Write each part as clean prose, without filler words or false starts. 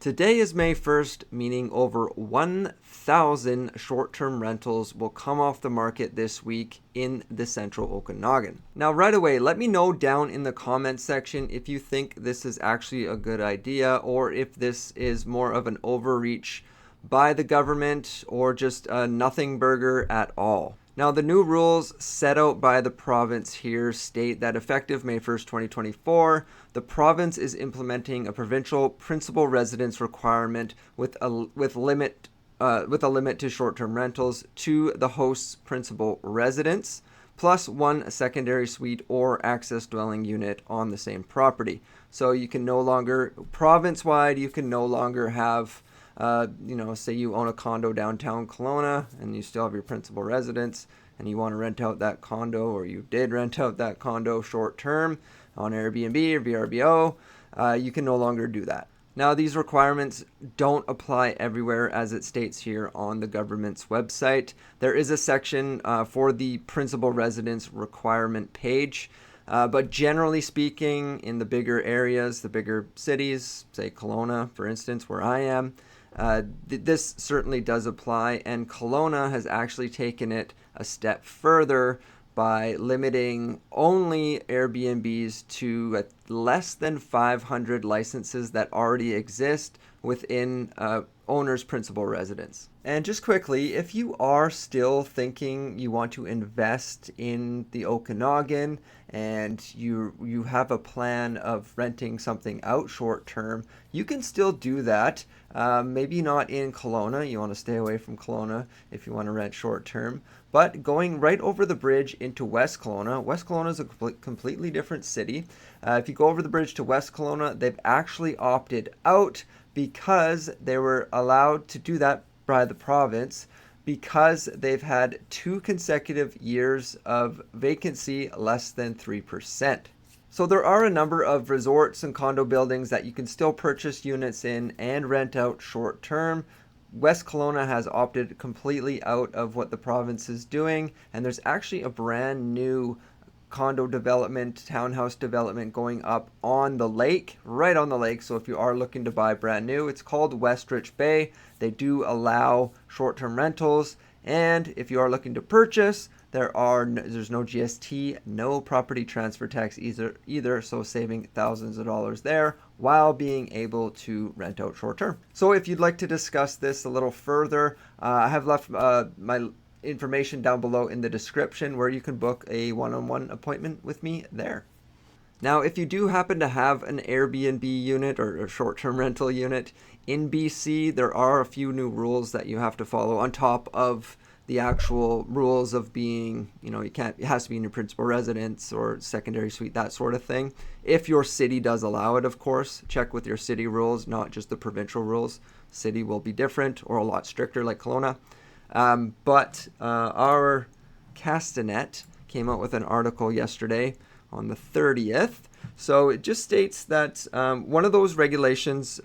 Today is May 1st, meaning over 1,000 short-term rentals will come off the market this week in the central Okanagan. Now, right away, let me know down in the comments section if you think this is actually a good idea or if this is more of an overreach by the government or just a nothing burger at all. Now, the new rules set out by the province here state that effective May 1st, 2024, the province is implementing a provincial principal residence requirement with a limit to short-term rentals to the host's principal residence, plus one secondary suite or access dwelling unit on the same property. So you can no longer, province-wide, you can no longer have say you own a condo downtown Kelowna and you still have your principal residence and you want to rent out that condo, or you did rent out that condo short term on Airbnb or VRBO, you can no longer do that. Now, these requirements don't apply everywhere as it states here on the government's website. There is a section for the principal residence requirement page. But generally speaking, in the bigger areas, the bigger cities, say Kelowna, for instance, where I am, this certainly does apply, and Kelowna has actually taken it a step further by limiting only Airbnbs to less than 500 licenses that already exist within owner's principal residence. And just quickly, if you are still thinking you want to invest in the Okanagan and you have a plan of renting something out short term, you can still do that. Maybe not in Kelowna. You want to stay away from Kelowna if you want to rent short term. But going right over the bridge into West Kelowna, West Kelowna is a completely different city. If you go over the bridge to West Kelowna, they've actually opted out because they were allowed to do that by the province because they've had 2 consecutive years of vacancy less than 3%. So there are a number of resorts and condo buildings that you can still purchase units in and rent out short term. West Kelowna has opted completely out of what the province is doing, and there's actually a brand new condo development, townhouse development going up on the lake, right on the lake. So if you are looking to buy brand new, it's called Westrich Bay. They do allow short-term rentals, and if you are looking to purchase, there's no GST, no property transfer tax either, so saving thousands of dollars there while being able to rent out short-term. So if you'd like to discuss this a little further, I have left my information down below in the description where you can book a one-on-one appointment with me there. Now, if you do happen to have an Airbnb unit or a short-term rental unit in BC, there are a few new rules that you have to follow on top of the actual rules of being, it has to be in your principal residence or secondary suite, that sort of thing. If your city does allow it, of course, check with your city rules, not just the provincial rules. City will be different or a lot stricter like Kelowna. But our Castanet came out with an article yesterday on the 30th. So it just states that one of those regulations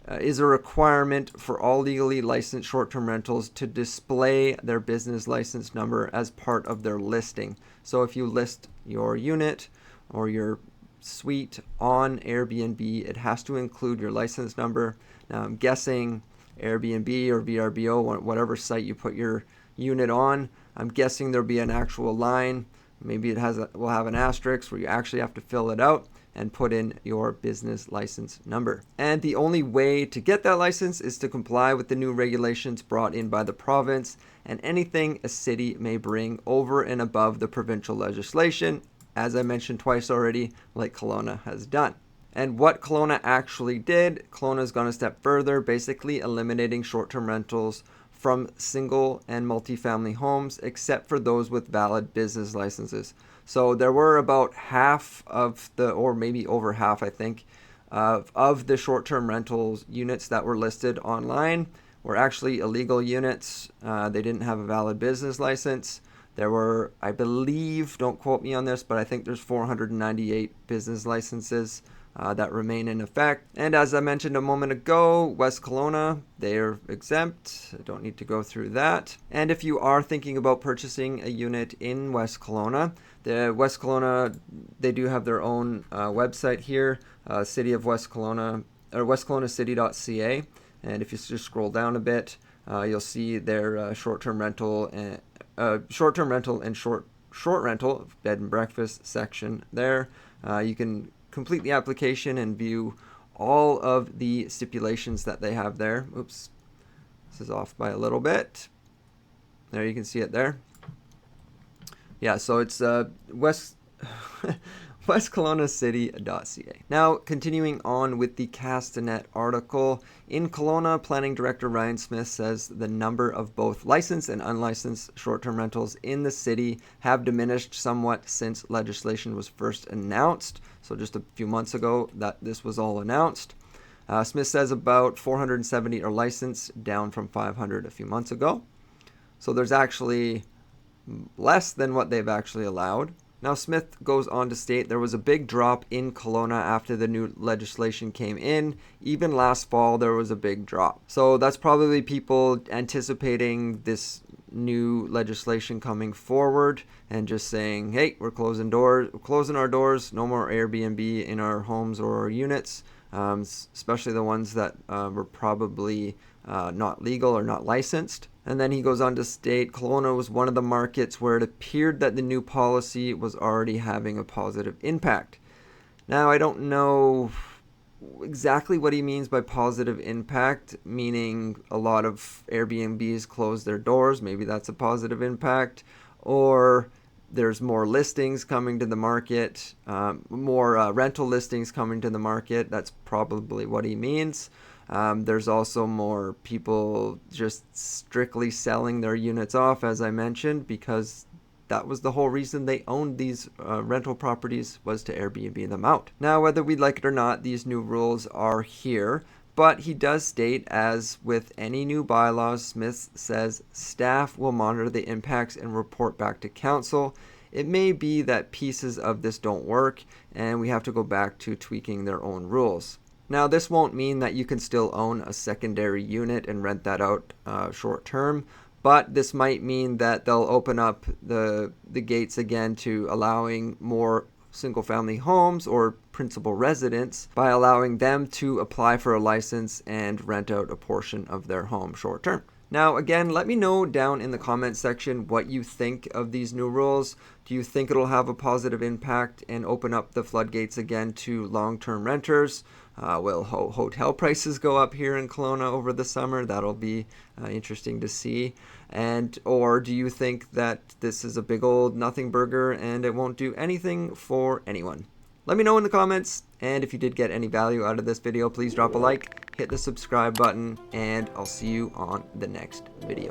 is a requirement for all legally licensed short-term rentals to display their business license number as part of their listing. So if you list your unit or your suite on Airbnb, it has to include your license number. Now, I'm guessing Airbnb or VRBO, whatever site you put your unit on, I'm guessing there'll be an actual line. Maybe will have an asterisk where you actually have to fill it out and put in your business license number. And the only way to get that license is to comply with the new regulations brought in by the province and anything a city may bring over and above the provincial legislation, as I mentioned twice already, like Kelowna has done. And what Kelowna actually did, Kelowna's gone a step further, basically eliminating short-term rentals from single and multifamily homes, except for those with valid business licenses. So there were about half of or maybe over half, I think, of the short-term rentals units that were listed online were actually illegal units. They didn't have a valid business license. There were, I believe, don't quote me on this, but I think there's 498 business licenses that remain in effect. And as I mentioned a moment ago, West Kelowna, they're exempt. I don't need to go through that. And if you are thinking about purchasing a unit in West Kelowna, the West Kelowna, they do have their own website here. City of West Kelowna or westkelowna.city.ca, and if you just scroll down a bit, you'll see their short-term rental and short rental bed and breakfast section there. You can complete the application and view all of the stipulations that they have there. Oops, this is off by a little bit. There, you can see it there. Yeah, so it's westkelowna.city.ca. Now, continuing on with the Castanet article, in Kelowna, Planning Director Ryan Smith says the number of both licensed and unlicensed short-term rentals in the city have diminished somewhat since legislation was first announced. So just a few months ago that this was all announced. Smith says about 470 are licensed, down from 500 a few months ago. So there's actually less than what they've actually allowed. Now, Smith goes on to state there was a big drop in Kelowna after the new legislation came in. Even last fall, there was a big drop. So that's probably people anticipating this new legislation coming forward and just saying, hey, we're closing our doors, no more Airbnb in our homes or our units, especially the ones that were probably not legal or not licensed. And then he goes on to state Kelowna was one of the markets where it appeared that the new policy was already having a positive impact. Now, I don't know exactly what he means by positive impact, meaning a lot of Airbnbs close their doors. Maybe that's a positive impact. Or there's more listings coming to the market, more rental listings coming to the market. That's probably what he means. There's also more people just strictly selling their units off, as I mentioned, because that was the whole reason they owned these rental properties, was to Airbnb them out. Now, whether we like it or not, these new rules are here, but he does state, as with any new bylaws, Smith says staff will monitor the impacts and report back to council. It may be that pieces of this don't work, and we have to go back to tweaking their own rules. Now, this won't mean that you can still own a secondary unit and rent that out short term, but this might mean that they'll open up the gates again to allowing more single-family homes or principal residents by allowing them to apply for a license and rent out a portion of their home short term. Now, again, let me know down in the comment section what you think of these new rules. Do you think it'll have a positive impact and open up the floodgates again to long-term renters? Will hotel prices go up here in Kelowna over the summer? That'll be interesting to see. Or do you think that this is a big old nothing burger and it won't do anything for anyone? Let me know in the comments, and if you did get any value out of this video, please drop a like, hit the subscribe button, and I'll see you on the next video.